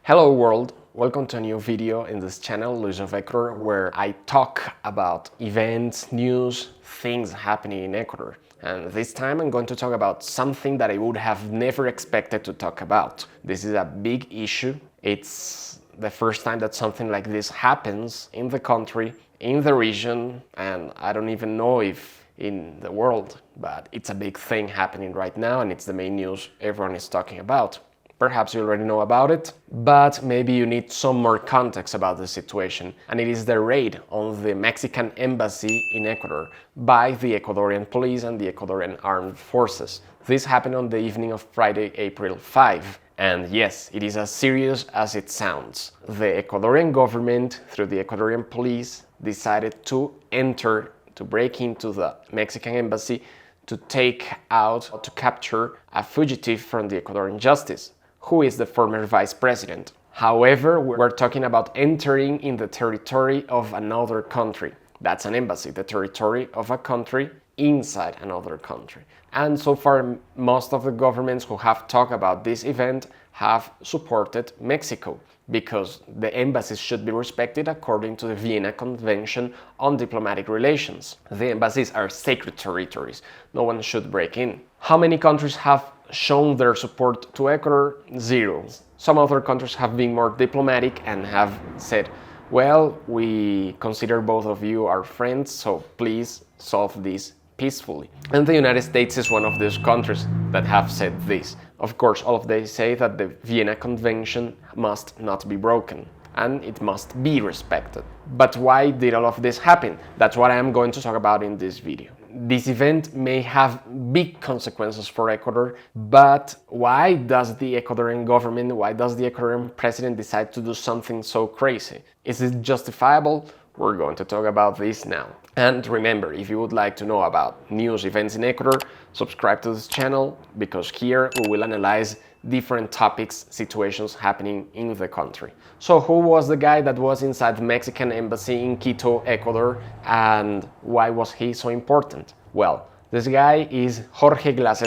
Hello world, welcome to a new video in this channel, Luis of Ecuador, where I talk about events, news, things happening in Ecuador. And this time I'm going to talk about something that I would have never expected to talk about. This is a big issue. It's the first time that something like this happens in the country, in the region, and I don't even know if in the world, but it's a big thing happening right now and it's the main news everyone is talking about. Perhaps you already know about it, but maybe you need some more context about the situation, and it is the raid on the Mexican embassy in Ecuador by the Ecuadorian police and the Ecuadorian armed forces. This happened on the evening of Friday, April 5, and yes, it is as serious as it sounds. The Ecuadorian government, through the Ecuadorian police, decided to break into the Mexican embassy to capture a fugitive from the Ecuadorian justice, who is the former vice president. However, we're talking about entering in the territory of another country. That's an embassy, the territory of a country inside another country. And so far, most of the governments who have talked about this event have supported Mexico, because the embassies should be respected according to the Vienna Convention on Diplomatic Relations. The embassies are sacred territories. No one should break in. How many countries have shown their support to Ecuador? Zero. Some other countries have been more diplomatic and have said, well, we consider both of you our friends, so please solve this peacefully. And the United States is one of those countries that have said this. Of course, all of them say that the Vienna Convention must not be broken and it must be respected. But why did all of this happen? That's what I am going to talk about in this video. This event may have big consequences for Ecuador, but why does the Ecuadorian government, why does the Ecuadorian president decide to do something so crazy? Is it justifiable? We're going to talk about this now. And remember, if you would like to know about news events in Ecuador, subscribe to this channel, because here we will analyze different topics, situations happening in the country. So who was the guy that was inside the Mexican embassy in Quito, Ecuador, and why was he so important? Well, this guy is Jorge Glas,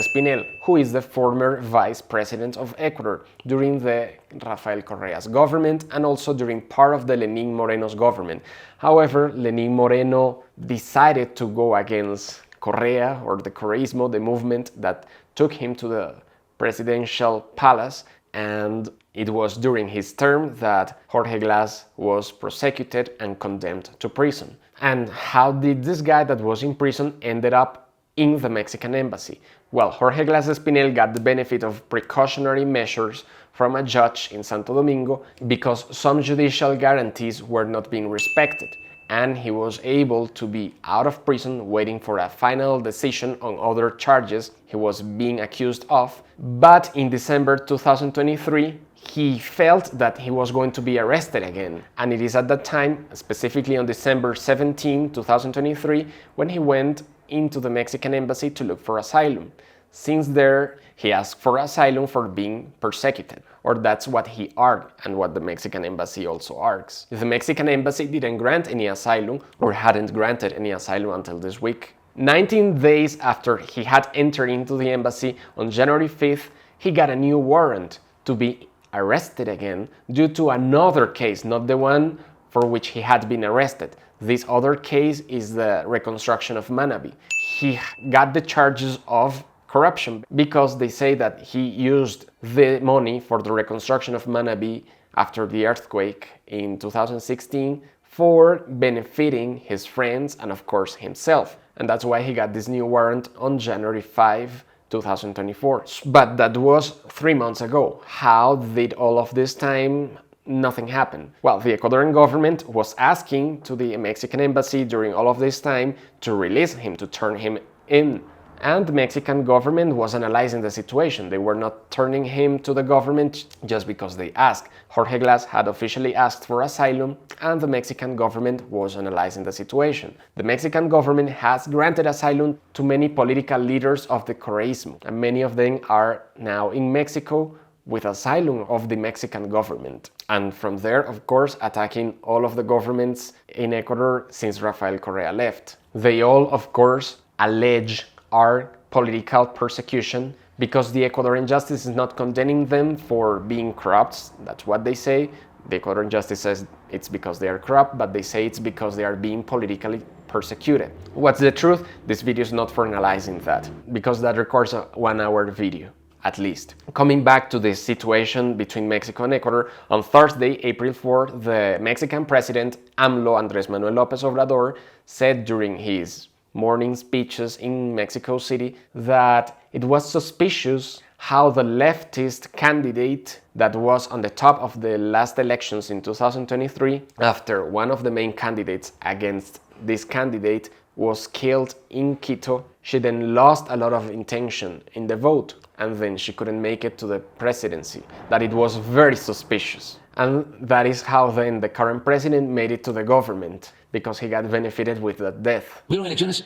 who is the former vice president of Ecuador during the Rafael Correa's government and also during part of the Lenín Moreno's government. However, Lenín Moreno decided to go against Correa, or the Correísmo, the movement that took him to the presidential palace, and it was during his term that Jorge Glas was prosecuted and condemned to prison. And how did this guy that was in prison ended up in the Mexican embassy? Well, Jorge Glas got the benefit of precautionary measures from a judge in Santo Domingo because some judicial guarantees were not being respected, and he was able to be out of prison waiting for a final decision on other charges he was being accused of. But in December 2023, he felt that he was going to be arrested again, and it is at that time, specifically on December 17, 2023, when he went into the Mexican embassy to look for asylum. Since there, he asked for asylum for being persecuted, or that's what he argued and what the Mexican embassy also argues. The Mexican embassy didn't grant any asylum, or hadn't granted any asylum until this week. 19 days after he had entered into the embassy, on January 5th, he got a new warrant to be arrested again due to another case, not the one for which he had been arrested. This other case is the reconstruction of Manabi. He got the charges of corruption because they say that he used the money for the reconstruction of Manabi after the earthquake in 2016 for benefiting his friends and of course himself. And that's why he got this new warrant on January 5, 2024. But that was 3 months ago. How did all of this time nothing happened? Well, the Ecuadorian government was asking to the Mexican embassy during all of this time to release him, to turn him in. And the Mexican government was analyzing the situation. They were not turning him to the government just because they asked. Jorge Glas had officially asked for asylum, and the Mexican government was analyzing the situation. The Mexican government has granted asylum to many political leaders of the Correísmo, and many of them are now in Mexico with asylum of the Mexican government. And from there, of course, attacking all of the governments in Ecuador since Rafael Correa left. They all, of course, allege our political persecution because the Ecuadorian justice is not condemning them for being corrupt. That's what they say. The Ecuadorian justice says it's because they are corrupt, but they say it's because they are being politically persecuted. What's the truth? This video is not for analyzing that, because that requires a 1-hour video, at least. Coming back to the situation between Mexico and Ecuador, on Thursday, April 4th, the Mexican president, AMLO, Andrés Manuel López Obrador, said during his morning speeches in Mexico City that it was suspicious how the leftist candidate that was on the top of the last elections in 2023, after one of the main candidates against this candidate was killed in Quito, she then lost a lot of intention in the vote, and then she couldn't make it to the presidency, that it was very suspicious. And that is how then the current president made it to the government, because he got benefited with that death. Hubieron elecciones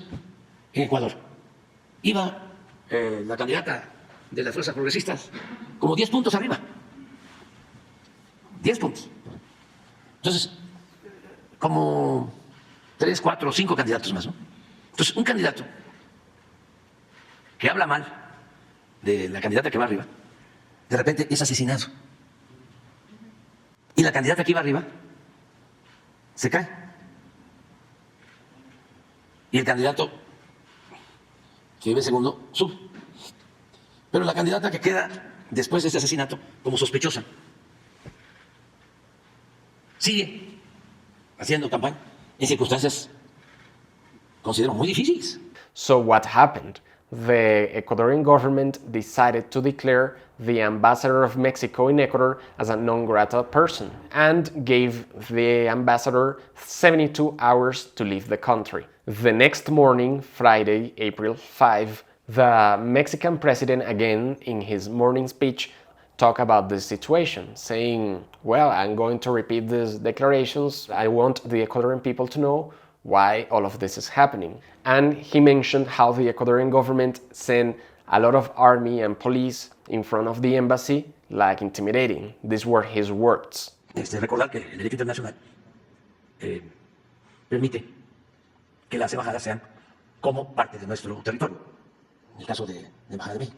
en Ecuador. Iba la candidata de las fuerzas progresistas como 10 puntos arriba. 10 puntos. Entonces, como 3, 4, 5 candidatos más, ¿no? Entonces, un candidato que habla mal de la candidata que va arriba, de repente es asesinado. Y la candidata que iba arriba se cae. Y el candidato que iba segundo sube. Pero la candidata que queda después de este asesinato como sospechosa sigue haciendo campaña en circunstancias considero muy difíciles. So what happened? The Ecuadorian government decided to declare the ambassador of Mexico in Ecuador as a non grata person and gave the ambassador 72 hours to leave the country. The next morning, Friday, April 5, the Mexican president again in his morning speech talked about the situation, saying, well, I'm going to repeat these declarations. I want the Ecuadorian people to know why all of this is happening. And he mentioned how the Ecuadorian government sent a lot of army and police in front of the embassy, like intimidating. These were his words. Recordar que el derecho internacional permite que las embajadas sean como parte de nuestro territorio. En el caso de la Embajada de México,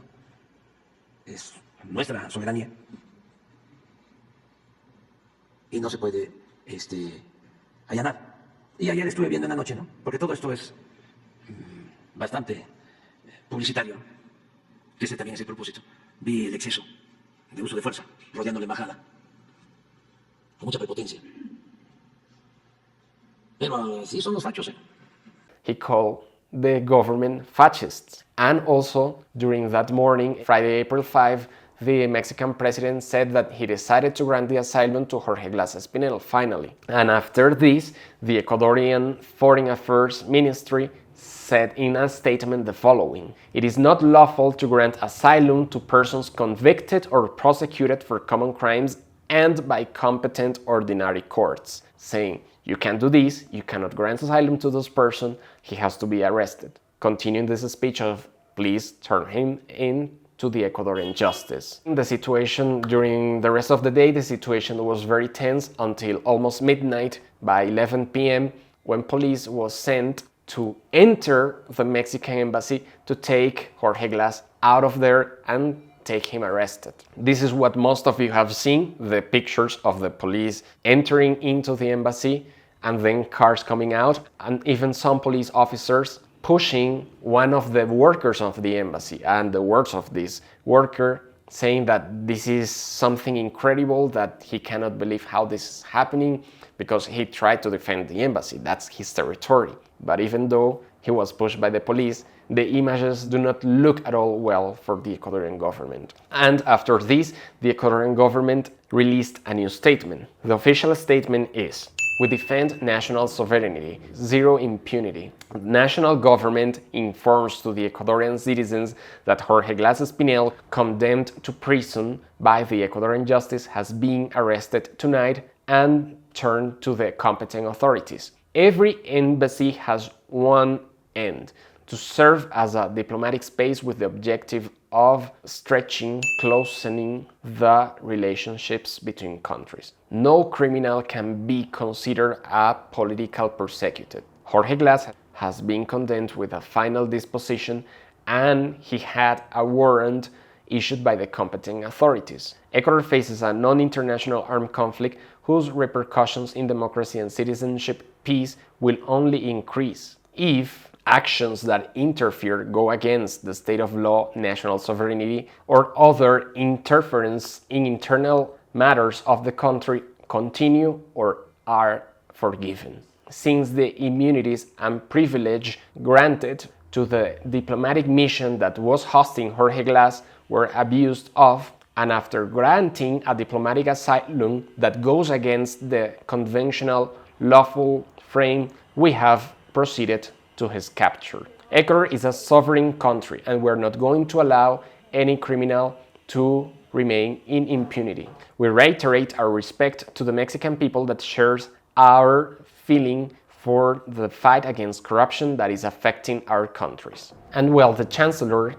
es nuestra soberanía y no se puede allanar. Y ayer estuve viendo en la noche, ¿no? Porque todo esto es bastante publicitario, que ese también es el propósito. Vi el exceso de uso de fuerza rodeando la embajada, con mucha prepotencia. Pero sí son los fachos, ¿eh? He called the government fascists. And also, during that morning, Friday, April 5, the Mexican president said that he decided to grant the asylum to Jorge Glas finally. And after this, the Ecuadorian Foreign Affairs Ministry said in a statement the following: "It is not lawful to grant asylum to persons convicted or prosecuted for common crimes and by competent ordinary courts," saying, you can't do this, you cannot grant asylum to this person, he has to be arrested. Continuing this speech of, please turn him in to the Ecuadorian justice. The situation during the rest of the day, the situation was very tense until almost midnight by 11 p.m. when police was sent to enter the Mexican embassy to take Jorge Glas out of there and take him arrested. This is what most of you have seen, the pictures of the police entering into the embassy and then cars coming out, and even some police officers pushing one of the workers of the embassy, and the words of this worker saying that this is something incredible, that he cannot believe how this is happening because he tried to defend the embassy, that's his territory. But even though he was pushed by the police, the images do not look at all well for the Ecuadorian government. And after this, the Ecuadorian government released a new statement. The official statement is: "We defend national sovereignty, zero impunity. The national government informs to the Ecuadorian citizens that Jorge Glas Espinel, condemned to prison by the Ecuadorian justice, has been arrested tonight and turned to the competent authorities. Every embassy has one end: to serve as a diplomatic space with the objective of closening the relationships between countries. No criminal can be considered a political persecuted. Jorge Glas has been condemned with a final disposition and he had a warrant issued by the competent authorities. Ecuador faces a non-international armed conflict whose repercussions in democracy and citizenship peace will only increase if actions that interfere, go against the state of law, national sovereignty, or other interference in internal matters of the country continue or are forgiven. Since the immunities and privilege granted to the diplomatic mission that was hosting Jorge Glas were abused of, and after granting a diplomatic asylum that goes against the conventional lawful frame, we have proceeded to his capture. Ecuador is a sovereign country, and we're not going to allow any criminal to remain in impunity. We reiterate our respect to the Mexican people that shares our feeling for the fight against corruption that is affecting our countries. And well, the Canciller,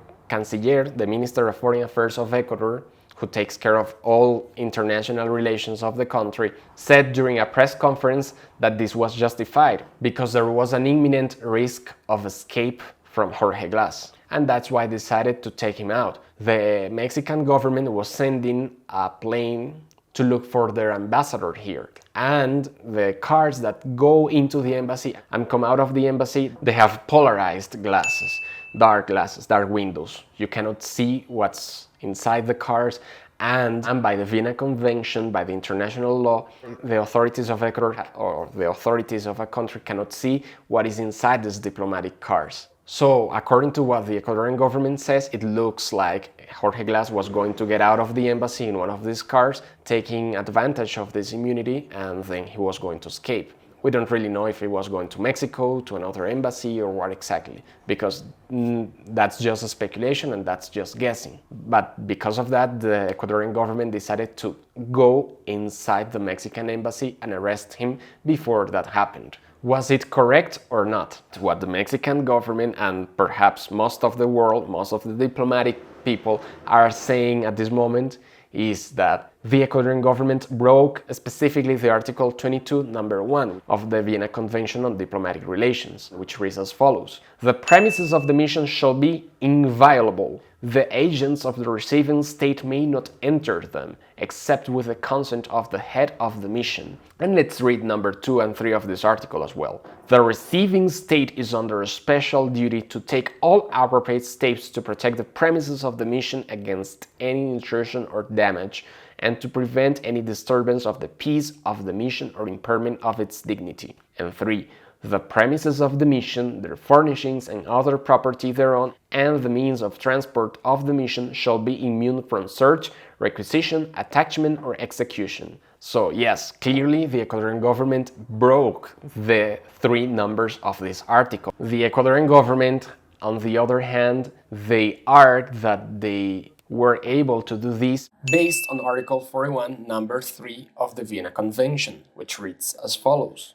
the Minister of Foreign Affairs of Ecuador, who takes care of all international relations of the country, said during a press conference that this was justified because there was an imminent risk of escape from Jorge Glas. And that's why they decided to take him out. The Mexican government was sending a plane to look for their ambassador here. And the cars that go into the embassy and come out of the embassy, they have polarized glasses, dark windows. You cannot see what's inside the cars, and by the Vienna Convention, by the international law, the authorities of Ecuador or the authorities of a country cannot see what is inside these diplomatic cars. So, according to what the Ecuadorian government says, it looks like Jorge Glas was going to get out of the embassy in one of these cars, taking advantage of this immunity, and then he was going to escape. We don't really know if he was going to Mexico, to another embassy, or what exactly, because that's just a speculation and that's just guessing. But because of that, the Ecuadorian government decided to go inside the Mexican embassy and arrest him before that happened. Was it correct or not? What the Mexican government and perhaps most of the world, most of the diplomatic people are saying at this moment is that the Ecuadorian government broke specifically the Article 22, number 1 of the Vienna Convention on Diplomatic Relations, which reads as follows: the premises of the mission shall be inviolable. The agents of the receiving state may not enter them, except with the consent of the head of the mission. And let's read number 2 and 3 of this article as well. The receiving state is under a special duty to take all appropriate steps to protect the premises of the mission against any intrusion or damage, and to prevent any disturbance of the peace of the mission or impairment of its dignity. And 3. The premises of the mission, their furnishings and other property thereon, and the means of transport of the mission shall be immune from search, requisition, attachment, or execution. So yes, clearly the Ecuadorian government broke the 3 numbers of this article. The Ecuadorian government, on the other hand, they argued that they were able to do this based on Article 41, number 3 of the Vienna Convention, which reads as follows: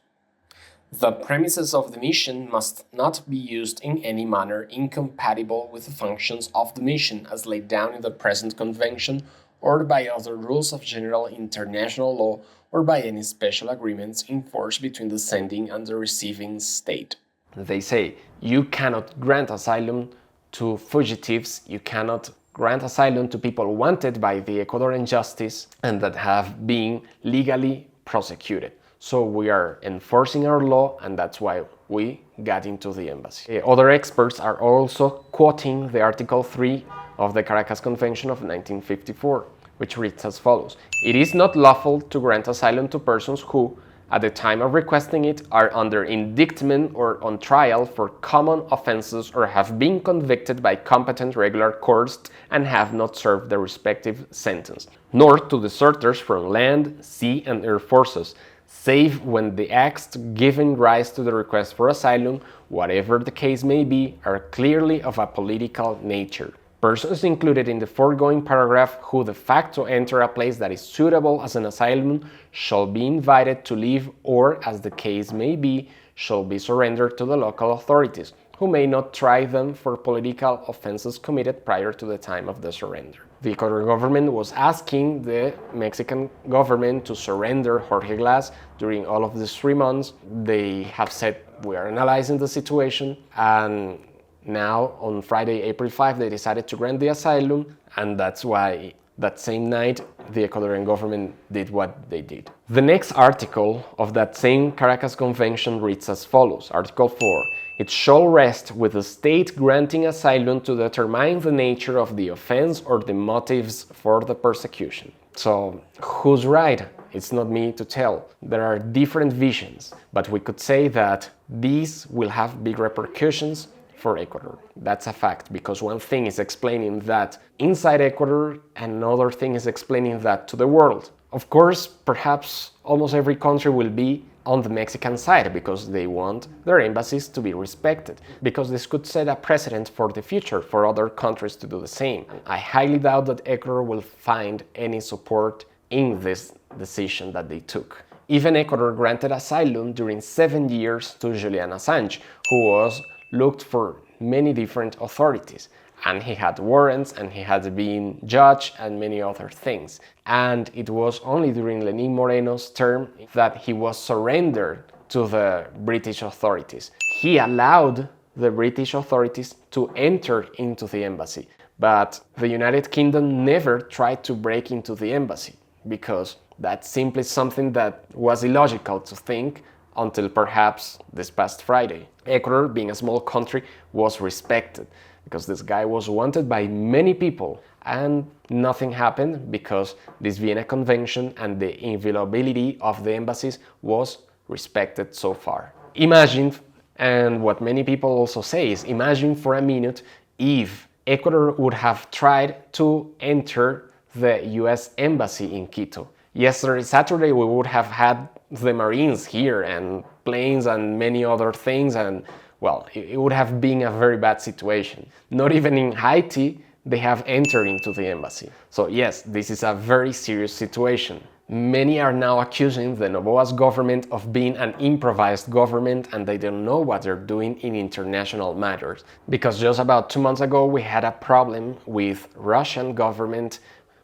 the premises of the mission must not be used in any manner incompatible with the functions of the mission as laid down in the present convention, or by other rules of general international law, or by any special agreements in force between the sending and the receiving state. They say you cannot grant asylum to fugitives, you cannot grant asylum to people wanted by the Ecuadorian justice and that have been legally prosecuted. So we are enforcing our law, and that's why we got into the embassy. Other experts are also quoting the Article 3 of the Caracas Convention of 1954, which reads as follows: it is not lawful to grant asylum to persons who, at the time of requesting it, are under indictment or on trial for common offenses or have been convicted by competent regular courts and have not served their respective sentence, nor to deserters from land, sea, and air forces, save when the acts giving rise to the request for asylum, whatever the case may be, are clearly of a political nature. Persons included in the foregoing paragraph who de facto enter a place that is suitable as an asylum shall be invited to leave, or, as the case may be, shall be surrendered to the local authorities, who may not try them for political offenses committed prior to the time of the surrender. The Ecuadorian government was asking the Mexican government to surrender Jorge Glas during all of these 3 months. They have said, we are analyzing the situation, and now on Friday, April 5, they decided to grant the asylum, and that's why that same night the Ecuadorian government did what they did. The next article of that same Caracas Convention reads as follows, Article 4. It shall rest with the state granting asylum to determine the nature of the offense or the motives for the persecution. So, who's right? It's not me to tell. There are different visions, but we could say that these will have big repercussions for Ecuador. That's a fact, because one thing is explaining that inside Ecuador and another thing is explaining that to the world. Of course, perhaps almost every country will be on the Mexican side because they want their embassies to be respected, because this could set a precedent for the future for other countries to do the same. I highly doubt that Ecuador will find any support in this decision that they took. Even Ecuador granted asylum during 7 years to Julian Assange, who was looked for many different authorities, and he had warrants and he had been judged and many other things. And it was only during Lenín Moreno's term that he was surrendered to the British authorities. He allowed the British authorities to enter into the embassy, but the United Kingdom never tried to break into the embassy, because that's simply something that was illogical to think until perhaps this past Friday. Ecuador, being a small country, was respected because this guy was wanted by many people, and nothing happened because this Vienna Convention and the inviolability of the embassies was respected so far. Imagine, and what many people also say is, imagine for a minute if Ecuador would have tried to enter the US Embassy in Quito. Yesterday, Saturday, we would have had the Marines here and planes and many other things, and well, it would have been a very bad situation. Not even in Haiti, they have entered into the embassy. So yes, this is a very serious situation. Many are now accusing the Noboa's government of being an improvised government, and they don't know what they're doing in international matters. Because just about 2 months ago, we had a problem with Russian government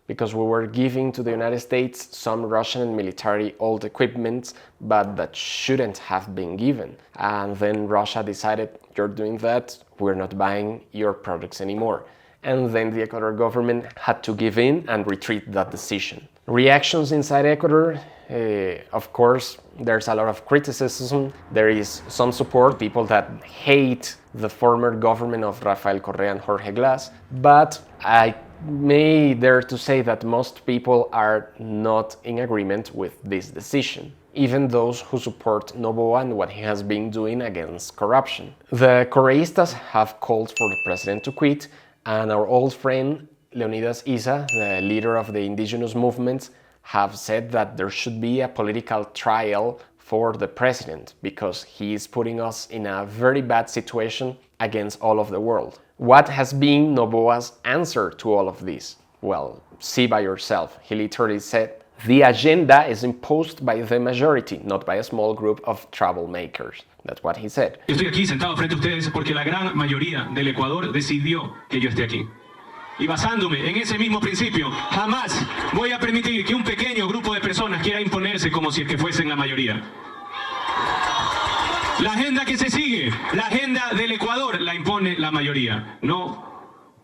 because we were giving to the United States some Russian military old equipment, but that shouldn't have been given. And then Russia decided, you're doing that, we're not buying your products anymore. And then the Ecuador government had to give in and retreat that decision. Reactions inside Ecuador, of course, there's a lot of criticism. There is some support, people that hate the former government of Rafael Correa and Jorge Glas, but I may dare to say that most people are not in agreement with this decision, even those who support Noboa and what he has been doing against corruption. The Correístas have called for the president to quit, and our old friend Leonidas Issa, the leader of the indigenous movements, have said that there should be a political trial for the president because he is putting us in a very bad situation against all of the world. What has been Noboa's answer to all of this? Well, see by yourself. He literally said, the agenda is imposed by the majority, not by a small group of troublemakers. That's what he said. Estoy aquí sentado frente a ustedes porque la gran mayoría del Ecuador decidió que yo esté aquí. Y basándome en ese mismo principio, jamás voy a permitir que un pequeño grupo de personas quiera imponerse como si es que fuesen la mayoría. La agenda que se sigue, la agenda del Ecuador, la impone la mayoría, no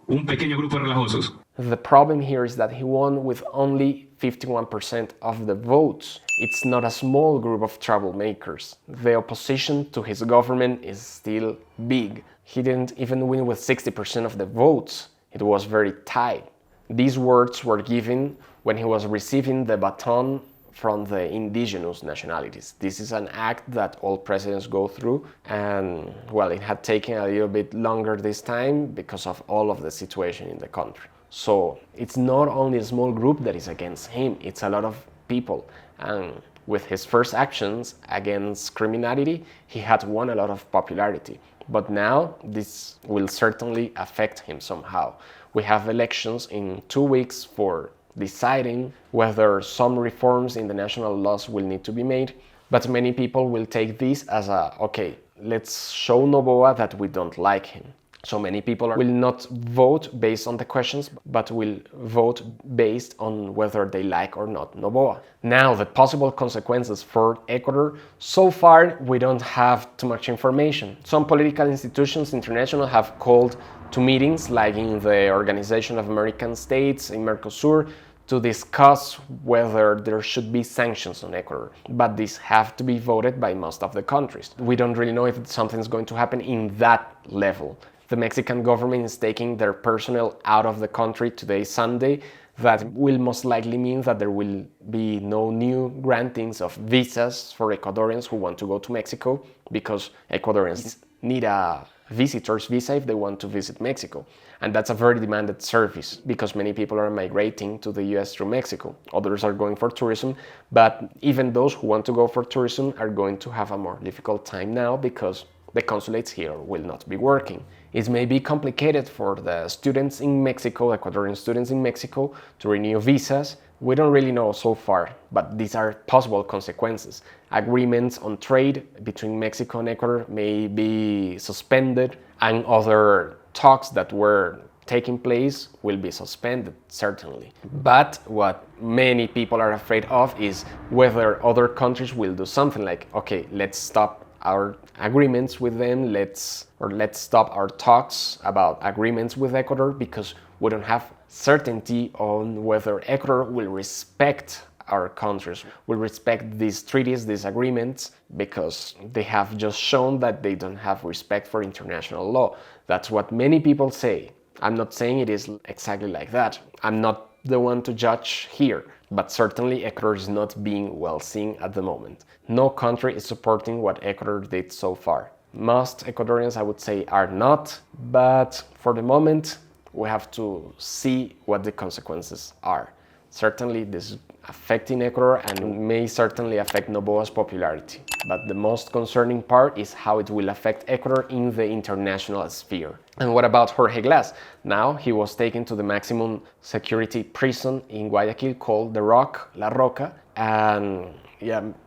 un pequeño grupo de relajosos. The problem here is that he won with only 51% of the votes. It's not a small group of troublemakers. The opposition to his government is still big. He didn't even win with 60% of the votes. It was very tight. These words were given when he was receiving the baton from the indigenous nationalities. This is an act that all presidents go through, and well, it had taken a little bit longer this time because of all of the situation in the country. So it's not only a small group that is against him, it's a lot of people. And with his first actions against criminality, he had won a lot of popularity. But now this will certainly affect him somehow. We have elections in 2 weeks for deciding whether some reforms in the national laws will need to be made, but many people will take this as a, okay, let's show Noboa that we don't like him. So many people will not vote based on the questions, but will vote based on whether they like or not Noboa. Now, the possible consequences for Ecuador, so far we don't have too much information. Some political institutions, international, have called to meetings, like in the Organization of American States, in Mercosur, to discuss whether there should be sanctions on Ecuador, but these have to be voted by most of the countries. We don't really know if something's going to happen in that level. The Mexican government is taking their personnel out of the country today, Sunday. That will most likely mean that there will be no new grantings of visas for Ecuadorians who want to go to Mexico, because Ecuadorians need a visitor's visa if they want to visit Mexico. And that's a very demanded service because many people are migrating to the US through Mexico. Others are going for tourism, but even those who want to go for tourism are going to have a more difficult time now because the consulates here will not be working. It may be complicated for the students in Mexico, Ecuadorian students in Mexico, to renew visas. We don't really know so far, but these are possible consequences. Agreements on trade between Mexico and Ecuador may be suspended, and other talks that were taking place will be suspended, certainly. But what many people are afraid of is whether other countries will do something like, okay, let's stop our agreements with them, let's stop our talks about agreements with Ecuador, because we don't have certainty on whether Ecuador will respect our countries, will respect these treaties, these agreements, because they have just shown that they don't have respect for international law. That's what many people say. I'm not saying it is exactly like that. I'm not the one to judge here, but certainly Ecuador is not being well seen at the moment. No country is supporting what Ecuador did so far. Most Ecuadorians, I would say, are not, but for the moment, we have to see what the consequences are. Certainly, this is affecting Ecuador and may certainly affect Noboa's popularity. But the most concerning part is how it will affect Ecuador in the international sphere. And what about Jorge Glas? Now he was taken to the maximum security prison in Guayaquil called The Rock, La Roca, and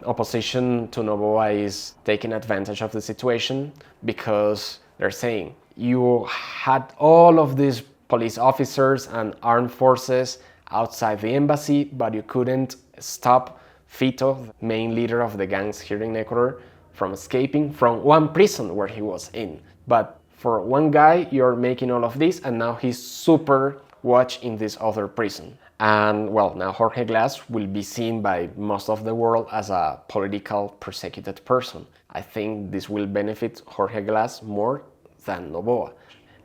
opposition to Noboa is taking advantage of the situation because they're saying you had all of these police officers and armed forces outside the embassy, but you couldn't stop Fito, the main leader of the gangs here in Ecuador, from escaping from one prison where he was in. But for one guy, you're making all of this, and now he's super watched in this other prison. And well, now Jorge Glas will be seen by most of the world as a political persecuted person. I think this will benefit Jorge Glas more than Noboa,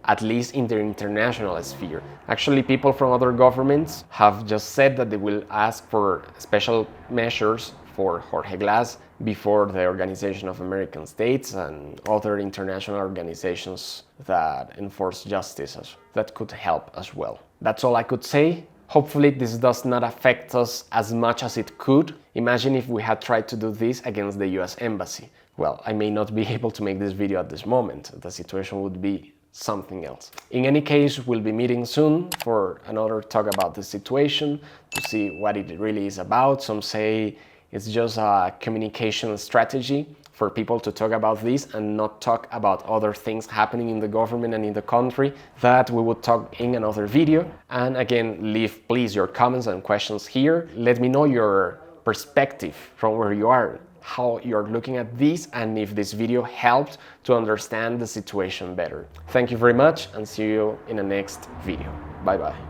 at least in the international sphere. Actually, people from other governments have just said that they will ask for special measures for Jorge Glas before the Organization of American States and other international organizations that enforce justice. That could help as well. That's all I could say. Hopefully this does not affect us as much as it could. Imagine if we had tried to do this against the US Embassy. Well, I may not be able to make this video at this moment. The situation would be something else. In any case, we'll be meeting soon for another talk about the situation to see what it really is about. Some say it's just a communication strategy for people to talk about this and not talk about other things happening in the government and in the country. That we would talk in another video. And again, leave please your comments and questions here. Let me know your perspective from where you are, how you're looking at this, and if this video helped to understand the situation better. Thank you very much and see you in the next video. Bye bye.